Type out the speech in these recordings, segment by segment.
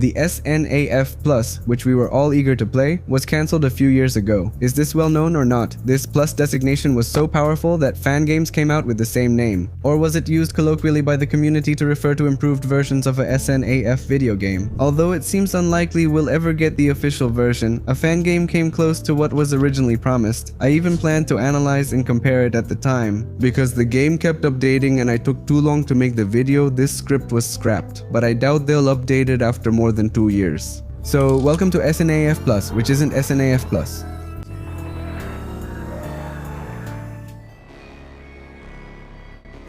The SNAF Plus, which we were all eager to play, was cancelled a few years ago. Is this well known or not? This Plus designation was so powerful that Fangames came out with the same name. Or was it used colloquially by the community to refer to improved versions of a SNAF video game? Although it seems unlikely we'll ever get the official version, a Fangame came close to what was originally promised. I even planned to analyze and compare it at the time. Because the game kept updating and I took too long to make the video, this script was scrapped. But I doubt they'll update it after more than 2 years. So welcome to SNAF Plus, which isn't SNAF Plus.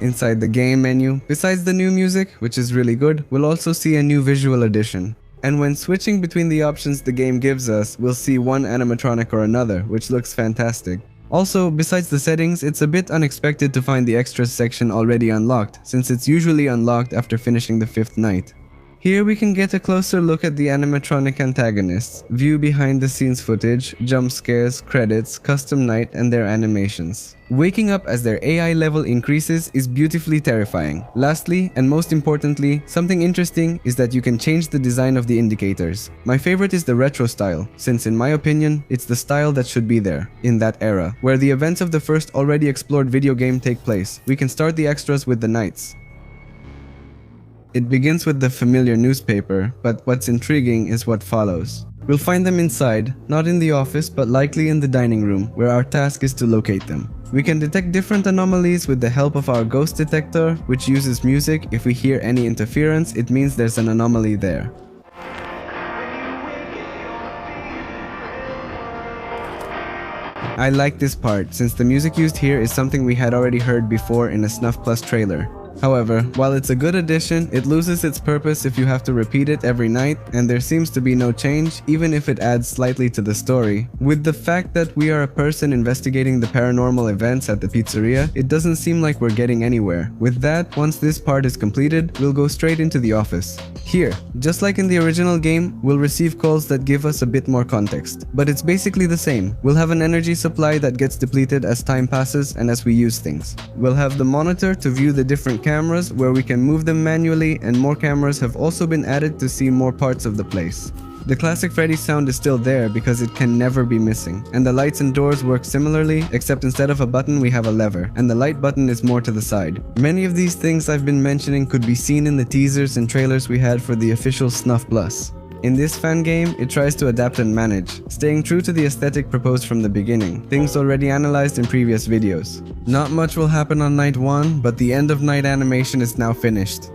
Inside the game menu, besides the new music, which is really good, we'll also see a new visual addition. And when switching between the options the game gives us, we'll see one animatronic or another, which looks fantastic. Also, besides the settings, it's a bit unexpected to find the extras section already unlocked, since it's usually unlocked after finishing the 5th night. Here we can get a closer look at the animatronic antagonists, view behind the scenes footage, jump scares, credits, custom night, and their animations. Waking up as their AI level increases is beautifully terrifying. Lastly, and most importantly, something interesting is that you can change the design of the indicators. My favorite is the retro style, since in my opinion, it's the style that should be there, in that era, where the events of the first already explored video game take place. We can start the extras with the nights. It begins with the familiar newspaper, but what's intriguing is what follows. We'll find them inside, not in the office but likely in the dining room, where our task is to locate them. We can detect different anomalies with the help of our ghost detector, which uses music. If we hear any interference, it means there's an anomaly there. I like this part, since the music used here is something we had already heard before in a SNAF Plus trailer. However, while it's a good addition, it loses its purpose if you have to repeat it every night, and there seems to be no change even if it adds slightly to the story. With the fact that we are a person investigating the paranormal events at the pizzeria, it doesn't seem like we're getting anywhere. With that, once this part is completed, we'll go straight into the office. Here, just like in the original game, we'll receive calls that give us a bit more context. But it's basically the same. We'll have an energy supply that gets depleted as time passes and as we use things. We'll have the monitor to view the different cameras where we can move them manually, and more cameras have also been added to see more parts of the place. The classic Freddy sound is still there because it can never be missing, and the lights and doors work similarly, except instead of a button we have a lever, and the light button is more to the side. Many of these things I've been mentioning could be seen in the teasers and trailers we had for the official SNAF Plus. In this fan game, it tries to adapt and manage, staying true to the aesthetic proposed from the beginning, things already analyzed in previous videos. Not much will happen on night 1, but the end of night animation is now finished.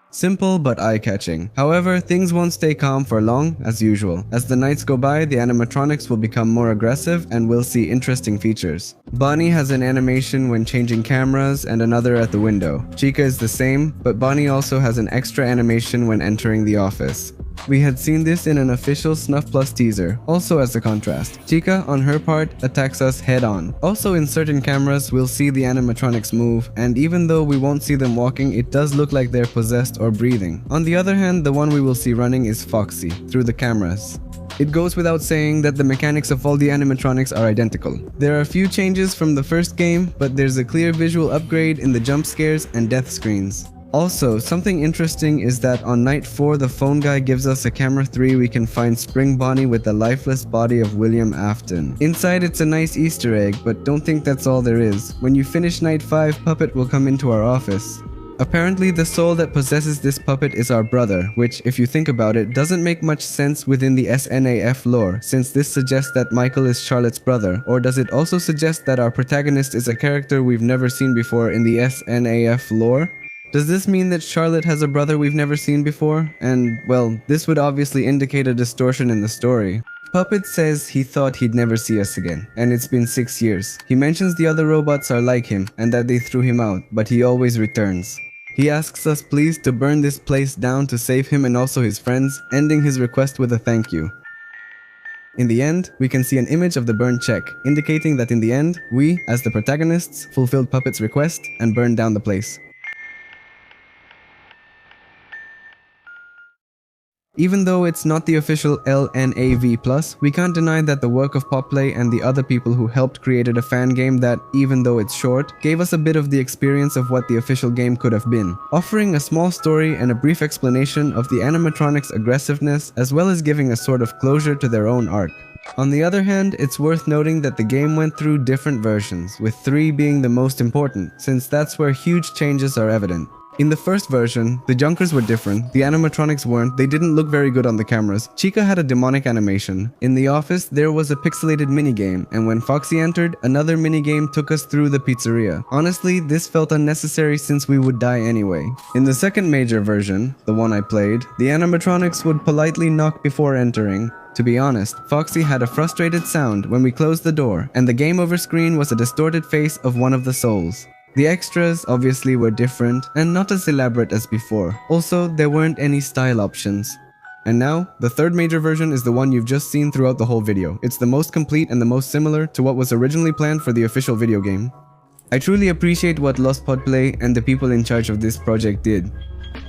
Simple but eye-catching. However, things won't stay calm for long, as usual. As the nights go by, the animatronics will become more aggressive and we'll see interesting features. Bonnie has an animation when changing cameras and another at the window. Chica is the same, but Bonnie also has an extra animation when entering the office. We had seen this in an official SNAF Plus teaser, also as a contrast. Chica, on her part, attacks us head-on. Also in certain cameras, we'll see the animatronics move, and even though we won't see them walking, it does look like they're possessed or breathing. On the other hand, the one we will see running is Foxy, through the cameras. It goes without saying that the mechanics of all the animatronics are identical. There are a few changes from the first game, but there's a clear visual upgrade in the jump scares and death screens. Also, something interesting is that on night 4 the phone guy gives us a camera 3 we can find Spring Bonnie with the lifeless body of William Afton. Inside it's a nice Easter egg, but don't think that's all there is. When you finish night 5, Puppet will come into our office. Apparently the soul that possesses this puppet is our brother, which, if you think about it, doesn't make much sense within the SNAF lore, since this suggests that Michael is Charlotte's brother. Or does it also suggest that our protagonist is a character we've never seen before in the SNAF lore? Does this mean that Charlotte has a brother we've never seen before? And, well, this would obviously indicate a distortion in the story. Puppet says he thought he'd never see us again, and it's been 6 years. He mentions the other robots are like him, and that they threw him out, but he always returns. He asks us please to burn this place down to save him and also his friends, ending his request with a thank you. In the end, we can see an image of the burn check, indicating that in the end, we, as the protagonists, fulfilled Puppet's request and burned down the place. Even though it's not the official LNAV+, we can't deny that the work of Popplay and the other people who helped created a fan game that, even though it's short, gave us a bit of the experience of what the official game could have been, offering a small story and a brief explanation of the animatronics' aggressiveness as well as giving a sort of closure to their own arc. On the other hand, it's worth noting that the game went through different versions, with 3 being the most important, since that's where huge changes are evident. In the first version, the Junkers were different, the animatronics weren't, they didn't look very good on the cameras, Chica had a demonic animation. In the office, there was a pixelated minigame, and when Foxy entered, another minigame took us through the pizzeria. Honestly, this felt unnecessary since we would die anyway. In the second major version, the one I played, the animatronics would politely knock before entering. To be honest, Foxy had a frustrated sound when we closed the door, and the game over screen was a distorted face of one of the souls. The extras obviously were different and not as elaborate as before. Also, there weren't any style options. And now, the third major version is the one you've just seen throughout the whole video. It's the most complete and the most similar to what was originally planned for the official video game. I truly appreciate what Lost Podplay and the people in charge of this project did.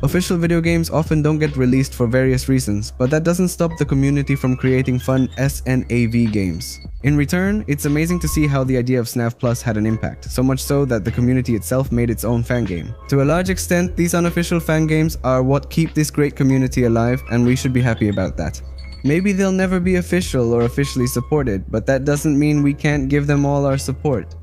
Official video games often don't get released for various reasons, but that doesn't stop the community from creating fun SNAV games. In return, it's amazing to see how the idea of SNAV Plus had an impact, so much so that the community itself made its own fan game. To a large extent, these unofficial fan games are what keep this great community alive, and we should be happy about that. Maybe they'll never be official or officially supported, but that doesn't mean we can't give them all our support.